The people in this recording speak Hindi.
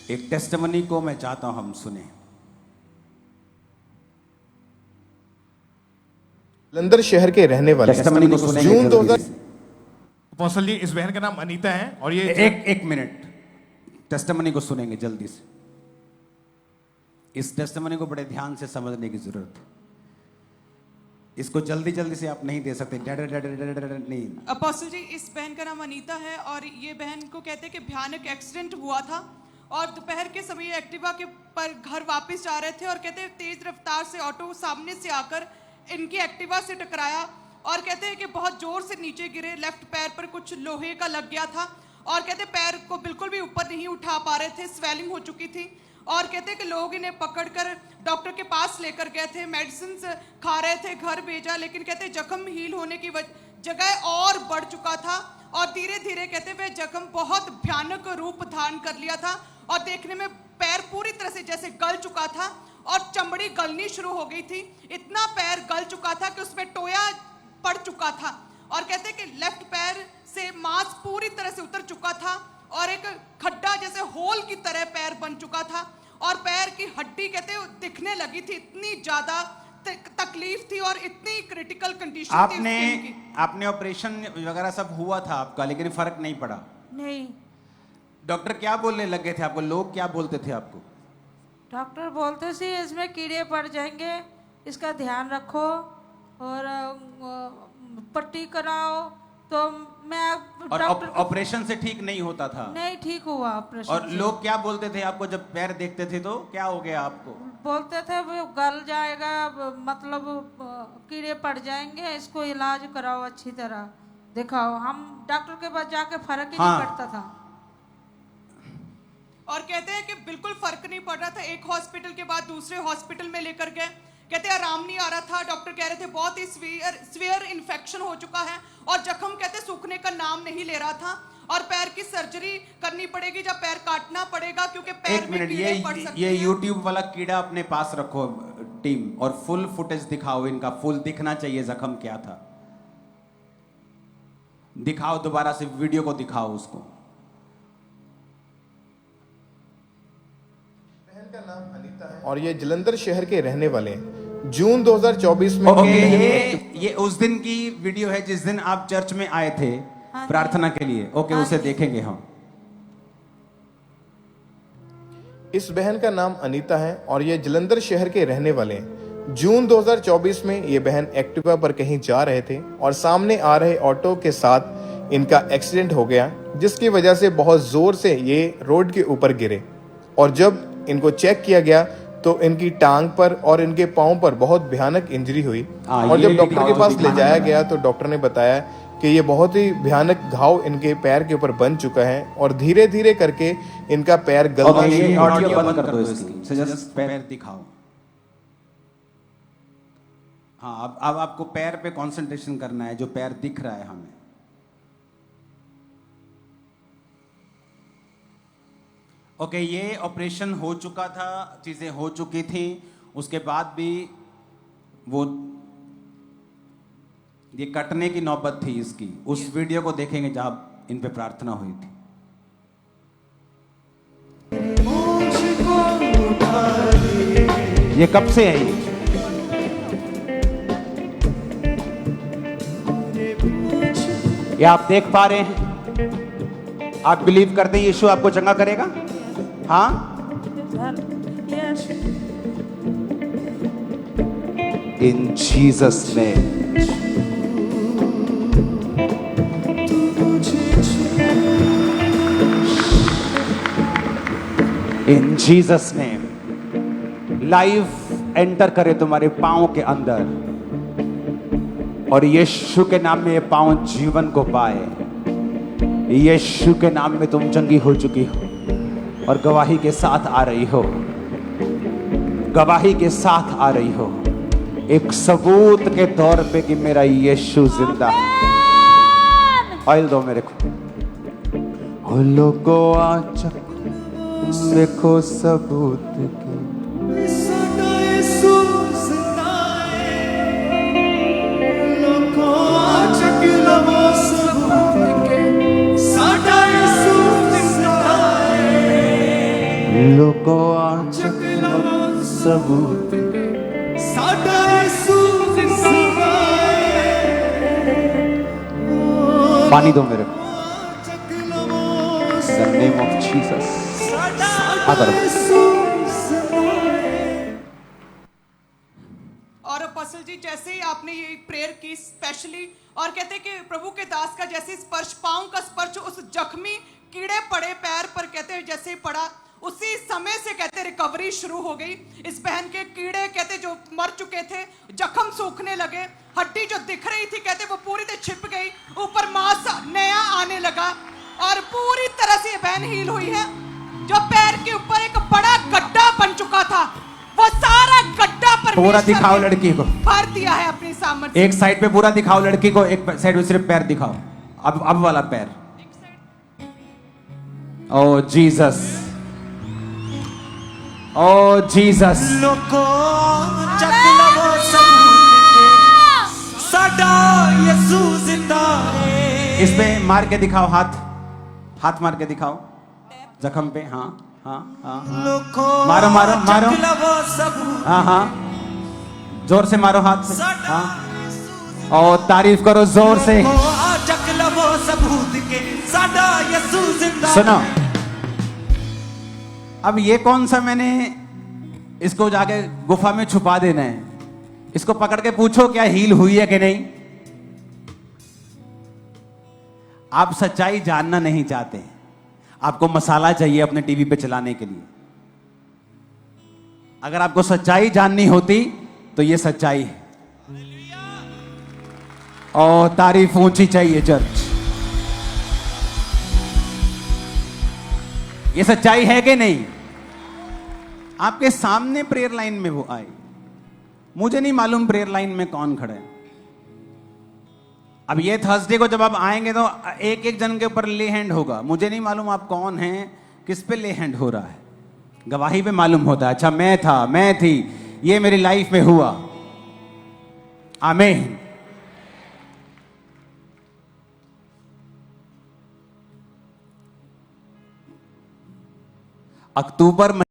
एक टेस्टिमनी को मैं चाहता हूं हम सुने। जलंधर शहर के रहने वाले टेस्टिमनी को सुनेंगे जून जल्दी 2000 से। अपोस्टल जी, इस बहन का नाम अनीता है और ये एक मिनट, टेस्टिमनी को सुनेंगे जल्दी से। इस टेस्टिमनी को बड़े ध्यान से समझने की जरूरत है। इसको जल्दी जल्दी से आप नहीं दे सकते, नहीं। अपोस्टल जी, इस बहन का नाम अनीता है और ये बहन को कहते हैं कि भयानक एक्सीडेंट हुआ था और दोपहर के समय एक्टिवा के पर घर वापस जा रहे थे और कहते हैं तेज रफ्तार से ऑटो सामने से आकर इनकी एक्टिवा से टकराया और कहते हैं कि बहुत जोर से नीचे गिरे। लेफ्ट पैर पर कुछ लोहे का लग गया था और कहते पैर को बिल्कुल भी ऊपर नहीं उठा पा रहे थे, स्वेलिंग हो चुकी थी और कहते हैं कि लोग इन्हें पकड़कर डॉक्टर के पास लेकर गए थे, मेडिसिन खा रहे थे, घर भेजा, लेकिन कहते जख्म हील होने की जगह और बढ़ चुका था और धीरे धीरे कहते वह जख्म बहुत भयानक रूप धारण कर लिया था और देखने में पैर पूरी तरह से जैसे गल चुका था और चमड़ी गलनी शुरू हो गई थी। इतना पैर गल चुका था कि उसमें टोया पड़ चुका था और कहते कि लेफ्ट पैर से मांस पूरी तरह से उतर चुका था और एक खड्डा जैसे होल की तरह पैर बन चुका था और पैर की हड्डी कहते दिखने लगी थी। इतनी ज्यादा तकलीफ थी और इतनी क्रिटिकल कंडीशन थी। आपने ऑपरेशन वगैरह सब हुआ था आपका, लेकिन फर्क नहीं पड़ा? नहीं। डॉक्टर क्या बोलने लगे थे आपको? लोग क्या बोलते थे आपको? डॉक्टर बोलते थे इसमें कीड़े पड़ जाएंगे, इसका ध्यान रखो और पट्टी कराओ। तो मैं और ऑपरेशन से ठीक नहीं होता था? नहीं ठीक हुआ ऑपरेशन। और लोग क्या बोलते थे आपको जब पैर देखते थे? तो क्या हो गया आपको? बोलते थे वो गल जाएगा, मतलब कीड़े पड़ जाएंगे, इसको इलाज कराओ, अच्छी तरह दिखाओ। हम डॉक्टर के पास जाके फर्क ही नहीं पड़ता था और कहते हैं कि बिल्कुल फर्क नहीं पड़ रहा था। एक हॉस्पिटल के बाद दूसरे हॉस्पिटल में लेकर गए, कहते आराम नहीं आ रहा था। डॉक्टर कह रहे थे बहुत ही सीवियर इन्फेक्शन हो चुका है और जख्म कहते सूखने का नाम नहीं ले रहा था और पैर की सर्जरी करनी पड़ेगी, जब पैर काटना पड़ेगा क्योंकि पैर में कीड़े पड़ सकते हैं। ये YouTube वाला कीड़ा अपने पास रखो टीम और फुल फुटेज दिखाओ, इनका फुल दिखना चाहिए जख्म क्या था। दिखाओ, दोबारा से वीडियो को दिखाओ उसको। का नाम अनीता है और ये जलंधर शहर के रहने वाले हैं। जून 2024 में ये उस दिन की वीडियो है जिस दिन आप चर्च में आए थे प्रार्थना के लिए। उसे देखेंगे हम। इस बहन का नाम अनीता है और ये जलंधर शहर के रहने वाले हैं। जून 2024 में ये बहन एक्टिवा पर कहीं जा रहे थे और सामने आ रहे ऑटो के साथ इनका एक्सीडेंट हो गया, जिसकी वजह से बहुत जोर से ये रोड के ऊपर गिरे और जब इनको चेक किया गया तो इनकी टांग पर और इनके पांव पर बहुत भयानक इंजरी हुई और जब डॉक्टर के पास ले जाया गया तो डॉक्टर ने बताया कि ये बहुत ही भयानक घाव इनके पैर के ऊपर बन चुका है और धीरे धीरे करके इनका पैर गलना शुरू हो ऑडियो बंद कर दो इसकी, जस्ट पैर दिखाओ। हाँ, अब आपको पैर पे कंसंट्रेशन करना है, जो पैर दिख रहा है हमें। ये ऑपरेशन हो चुका था, चीजें हो चुकी थी, उसके बाद भी वो ये कटने की नौबत थी इसकी। उस वीडियो को देखेंगे जहां इन पे प्रार्थना हुई थी। ये कब से है ये आप देख पा रहे हैं? आप बिलीव करते हैं यीशु आपको चंगा करेगा? हाँ, in Jesus name. In Jesus name. Life enter करे तुम्हारे पांव के अंदर और यीशु के नाम में ये पांव जीवन को पाए। यीशु के नाम में तुम चंगी हो चुकी हो और गवाही के साथ आ रही हो, गवाही के साथ आ रही हो, एक सबूत के तौर पे कि मेरा यीशु जिंदा है। ऑयल दो मेरे को। लोगों आज देखो सबूत के लोगो आ चख लो सबूत साडा यीशु जिंदा है। पानी दो मेरे को In the name of Jesus अगर और अपोस्टल जी जैसे ही आपने ये प्रेयर की स्पेशली और कहते हैं कि प्रभु के दास का जैसे स्पर्श, पांव का स्पर्श उस जख्मी कीड़े पड़े पैर पर कहते हैं जैसे ही पड़ा, उसी समय से कहते रिकवरी शुरू हो गई। इस बहन के कीड़े कहते जो मर चुके थे, जख्म सूखने लगे, हड्डी जो दिख रही थी कहते वो पूरी तरह छिप गई, ऊपर मांस नया आने लगा और पूरी तरह से ये बहन हील हुई है। जो पैर के ऊपर एक बड़ा गड्ढा बन चुका था, वो सारा गड्ढा पूरा दिखाओ लड़की को, भर दिया है अपनी सामर्थ्य। एक साइड पे पूरा दिखाओ लड़की को, एक साइड पे सिर्फ पैर दिखाओ। अब वाला पैर। ओ जीसस, ओ जीसस। लोको चक लवो सबूत साडा यीशु जिंदा है। इस पे मार के दिखाओ, हाथ मार के दिखाओ जख्म पे। हाँ हाँ हाँ, लोको मारो मारो मारो, चक लवो सबूत हाँ हाँ जोर से मारो हाथ से। हाँ और तारीफ करो जोर से। चक लवो सबूत के साडा यीशु जिंदा। सुनो, अब ये कौन सा, मैंने इसको जाके गुफा में छुपा देना है, इसको पकड़ के पूछो क्या हील हुई है कि नहीं। आप सच्चाई जानना नहीं चाहते, आपको मसाला चाहिए अपने टीवी पे चलाने के लिए। अगर आपको सच्चाई जाननी होती तो ये सच्चाई है। और तारीफ ऊंची चाहिए चर्च। ये सच्चाई है कि नहीं। आपके सामने प्रेयर लाइन में वो आई, मुझे नहीं मालूम प्रेयर लाइन में कौन खड़े हैं। अब ये थर्सडे को जब आप आएंगे तो एक एक जन के ऊपर ले हैंड होगा, मुझे नहीं मालूम आप कौन हैं, किस पे ले हैंड हो रहा है। गवाही पे मालूम होता है, अच्छा मैं था, मैं थी, ये मेरी लाइफ में हुआ। आमीन। अक्टूबर